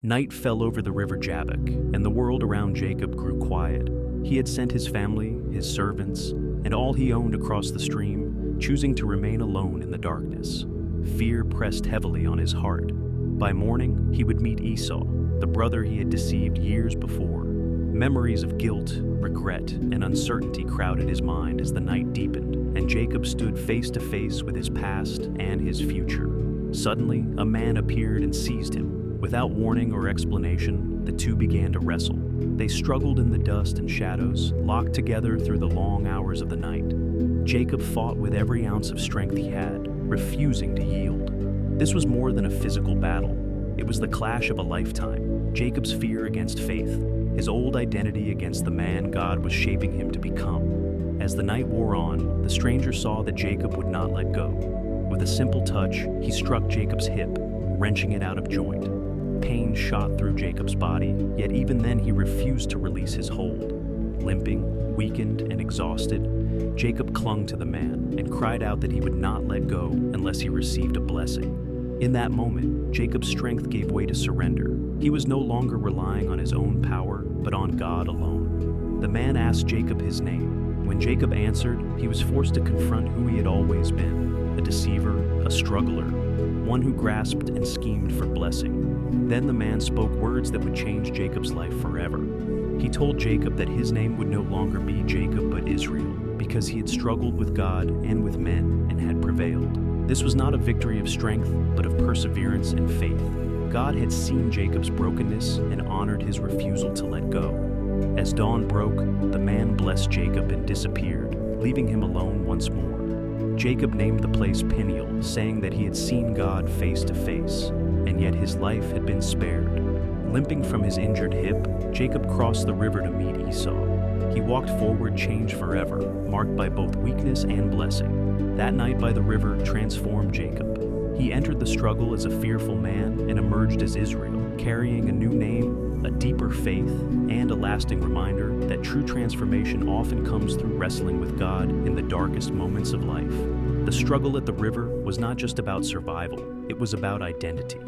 Night fell over the river Jabbok, and the world around Jacob grew quiet. He had sent his family, his servants, and all he owned across the stream, choosing to remain alone in the darkness. Fear pressed heavily on his heart. By morning, he would meet Esau, the brother he had deceived years before. Memories of guilt, regret, and uncertainty crowded his mind as the night deepened, and Jacob stood face to face with his past and his future. Suddenly, a man appeared and seized him. Without warning or explanation, the two began to wrestle. They struggled in the dust and shadows, locked together through the long hours of the night. Jacob fought with every ounce of strength he had, refusing to yield. This was more than a physical battle. It was the clash of a lifetime. Jacob's fear against faith, his old identity against the man God was shaping him to become. As the night wore on, the stranger saw that Jacob would not let go. With a simple touch, he struck Jacob's hip, wrenching it out of joint. Pain shot through Jacob's body, yet even then he refused to release his hold. Limping, weakened, and exhausted, Jacob clung to the man and cried out that he would not let go unless he received a blessing. In that moment, Jacob's strength gave way to surrender. He was no longer relying on his own power, but on God alone. The man asked Jacob his name. When Jacob answered, he was forced to confront who he had always been: a deceiver, a struggler, one who grasped and schemed for blessing. Then the man spoke words that would change Jacob's life forever. He told Jacob that his name would no longer be Jacob but Israel, because he had struggled with God and with men and had prevailed. This was not a victory of strength, but of perseverance and faith. God had seen Jacob's brokenness and honored his refusal to let go. As dawn broke, the man blessed Jacob and disappeared, leaving him alone once more. Jacob named the place Peniel, saying that he had seen God face to face, and yet his life had been spared. Limping from his injured hip, Jacob crossed the river to meet Esau. He walked forward changed forever, marked by both weakness and blessing. That night by the river transformed Jacob. He entered the struggle as a fearful man and emerged as Israel, carrying a new name, a deeper faith, and a lasting reminder that true transformation often comes through wrestling with God in the darkest moments of life. The struggle at the river was not just about survival, it was about identity.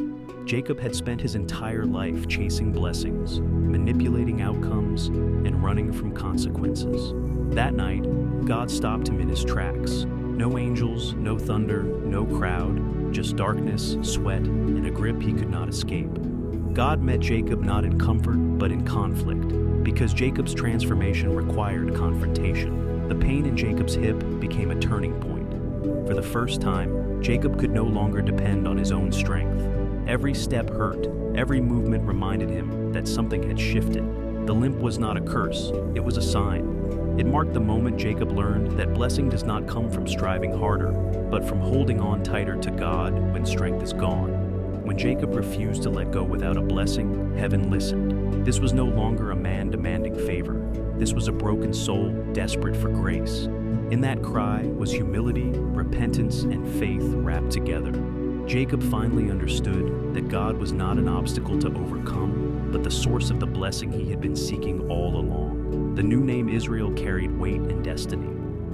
Jacob had spent his entire life chasing blessings, manipulating outcomes, and running from consequences. That night, God stopped him in his tracks. No angels, no thunder, no crowd, just darkness, sweat, and a grip he could not escape. God met Jacob not in comfort, but in conflict, because Jacob's transformation required confrontation. The pain in Jacob's hip became a turning point. For the first time, Jacob could no longer depend on his own strength. Every step hurt, every movement reminded him that something had shifted. The limp was not a curse, it was a sign. It marked the moment Jacob learned that blessing does not come from striving harder, but from holding on tighter to God when strength is gone. When Jacob refused to let go without a blessing, heaven listened. This was no longer a man demanding favor. This was a broken soul desperate for grace. In that cry was humility, repentance, and faith wrapped together. Jacob finally understood that God was not an obstacle to overcome, but the source of the blessing he had been seeking all along. The new name Israel carried weight and destiny.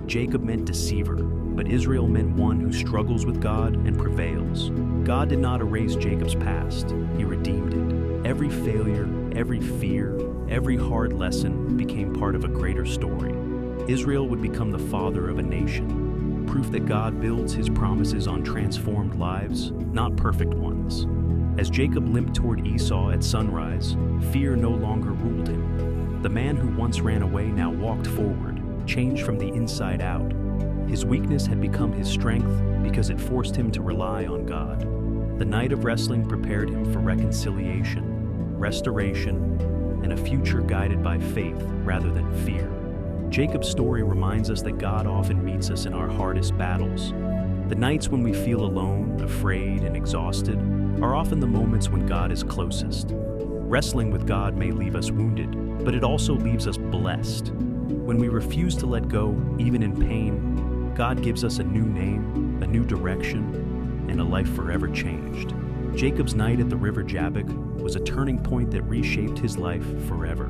Jacob meant deceiver, but Israel meant one who struggles with God and prevails. God did not erase Jacob's past, he redeemed it. Every failure, every fear, every hard lesson became part of a greater story. Israel would become the father of a nation, proof that God builds his promises on transformed lives, not perfect ones. As Jacob limped toward Esau at sunrise, fear no longer ruled him. The man who once ran away now walked forward, changed from the inside out. His weakness had become his strength because it forced him to rely on God. The night of wrestling prepared him for reconciliation, restoration, and a future guided by faith rather than fear. Jacob's story reminds us that God often meets us in our hardest battles. The nights when we feel alone, afraid, and exhausted are often the moments when God is closest. Wrestling with God may leave us wounded, but it also leaves us blessed. When we refuse to let go, even in pain, God gives us a new name, a new direction, and a life forever changed. Jacob's night at the river Jabbok was a turning point that reshaped his life forever.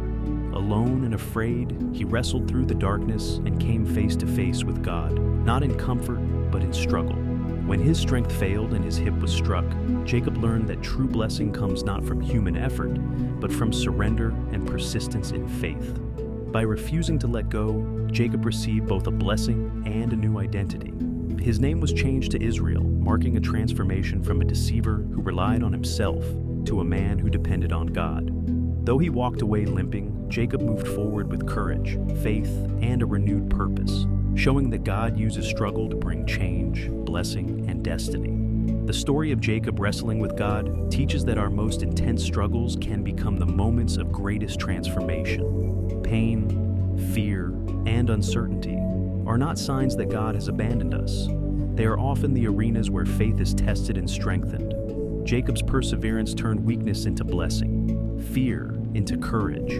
Alone and afraid, he wrestled through the darkness and came face to face with God, not in comfort, but in struggle. When his strength failed and his hip was struck, Jacob learned that true blessing comes not from human effort, but from surrender and persistence in faith. By refusing to let go, Jacob received both a blessing and a new identity. His name was changed to Israel, marking a transformation from a deceiver who relied on himself to a man who depended on God. Though he walked away limping, Jacob moved forward with courage, faith, and a renewed purpose, showing that God uses struggle to bring change, blessing, and destiny. The story of Jacob wrestling with God teaches that our most intense struggles can become the moments of greatest transformation. Pain, fear, and uncertainty are not signs that God has abandoned us. They are often the arenas where faith is tested and strengthened. Jacob's perseverance turned weakness into blessing, fear into courage,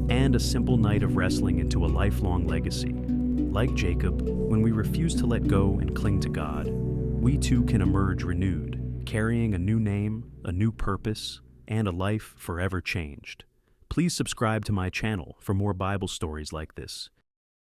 and a simple night of wrestling into a lifelong legacy. Like Jacob, when we refuse to let go and cling to God, we too can emerge renewed, carrying a new name, a new purpose, and a life forever changed. Please subscribe to my channel for more Bible stories like this.